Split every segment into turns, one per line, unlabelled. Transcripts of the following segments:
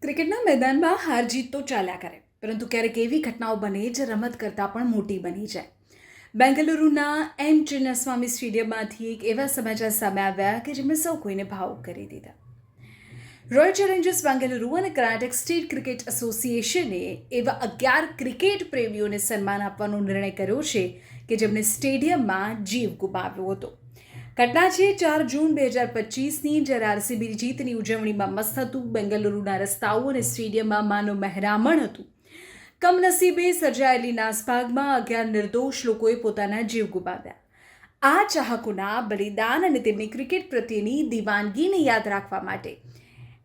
ક્રિકેટના મેદાનમાં હાર જીત તો ચાલ્યા કરે, પરંતુ ક્યારેક એવી ઘટનાઓ બને જે રમત કરતાં પણ મોટી બની જાય। બેંગલુરુના એન ચિન્નાસ્વામી સ્ટેડિયમમાંથી એક એવા સમાચાર સામે આવ્યા કે જેમણે સૌ કોઈને ભાવુક કરી દીધા। રોયલ ચેલેન્જર્સ બેંગલુરુ અને કર્ણાટક સ્ટેટ ક્રિકેટ એસોસિએશને એવા 11 ક્રિકેટ પ્રેમીઓને સન્માન આપવાનો નિર્ણય કર્યો છે કે જેમણે સ્ટેડિયમમાં જીવ ગુમાવ્યો હતો। ઘટના છે 4 જૂન 2025ની, જ્યારે આરસીબી જીતની ઉજવણીમાં મસ્ત હતું। બેંગલુરુના રસ્તાઓ અને સ્ટેડિયમમાં માનો મહેરામણ હતું। કમનસીબે સર્જાયેલી નાસભાગમાં 11 નિર્દોષ લોકોએ પોતાના જીવ ગુમાવ્યા। આ ચાહકોના બલિદાન અને તેમની ક્રિકેટ પ્રત્યેની દીવાનગીને યાદ રાખવા માટે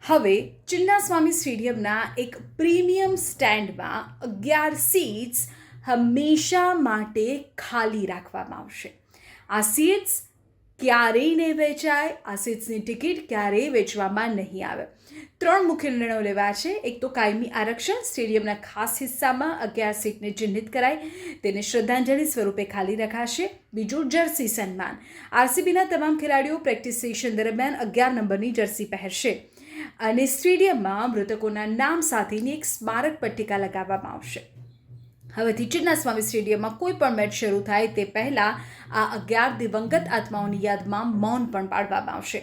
હવે ચિન્નાસ્વામી સ્ટેડિયમના એક પ્રીમિયમ સ્ટેન્ડમાં 11 સીટ્સ હંમેશા માટે ખાલી રાખવામાં આવશે। આ સીટ્સ ક્યારેય નહીં વેચાય, આ સીટ્સની ટિકિટ ક્યારેય વેચવામાં નહીં આવે। 3 મુખ્ય નિર્ણયો લેવાયા છે। એક તો કાયમી આરક્ષણ, સ્ટેડિયમના ખાસ હિસ્સામાં 11 સીટને ચિહ્નિત કરાય, તેને શ્રદ્ધાંજલિ સ્વરૂપે ખાલી રખાશે। બીજું, જર્સી સન્માન, આરસીબીના તમામ ખેલાડીઓ પ્રેક્ટિસ સેશન દરમિયાન 11 નંબરની જર્સી પહેરશે અને સ્ટેડિયમમાં મૃતકોના નામ સાથેની એક સ્મારક પટ્ટિકા લગાવવામાં આવશે। હવેથી ચિન્નાસ્વામી સ્ટેડિયમમાં કોઈ પણ મેચ શરૂ થાય તે પહેલાં આ 11 દિવંગત આત્માઓની યાદમાં મૌન પણ પાળવામાં આવશે।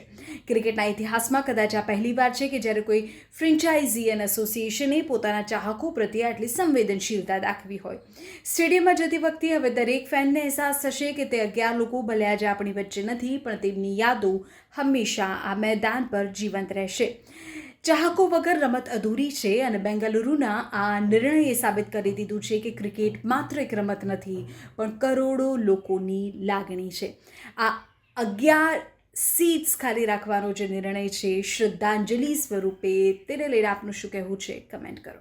ક્રિકેટના ઇતિહાસમાં કદાચ આ પહેલીવાર છે કે જ્યારે કોઈ ફ્રેન્ચાઇઝી અને એસોસિએશને પોતાના ચાહકો પ્રત્યે આટલી સંવેદનશીલતા દાખવી હોય। સ્ટેડિયમમાં જતી વખતે હવે દરેક ફેનને અહેસાસ થશે કે તે 11 લોકો ભલે આજે આપણી વચ્ચે નથી, પણ તેમની યાદો હંમેશા આ મેદાન પર જીવંત રહેશે। ચાહકો વગર રમત અધૂરી છે અને બેંગલુરુના આ નિર્ણયે સાબિત કરી દીધું છે કે ક્રિકેટ માત્ર એક રમત નથી, પણ કરોડો લોકોની લાગણી છે। આ 11 સીટ્સ ખાલી રાખવાનો જે નિર્ણય છે શ્રદ્ધાંજલિ સ્વરૂપે, તેને લઈને આપનું શું કહેવું છે, કમેન્ટ કરો।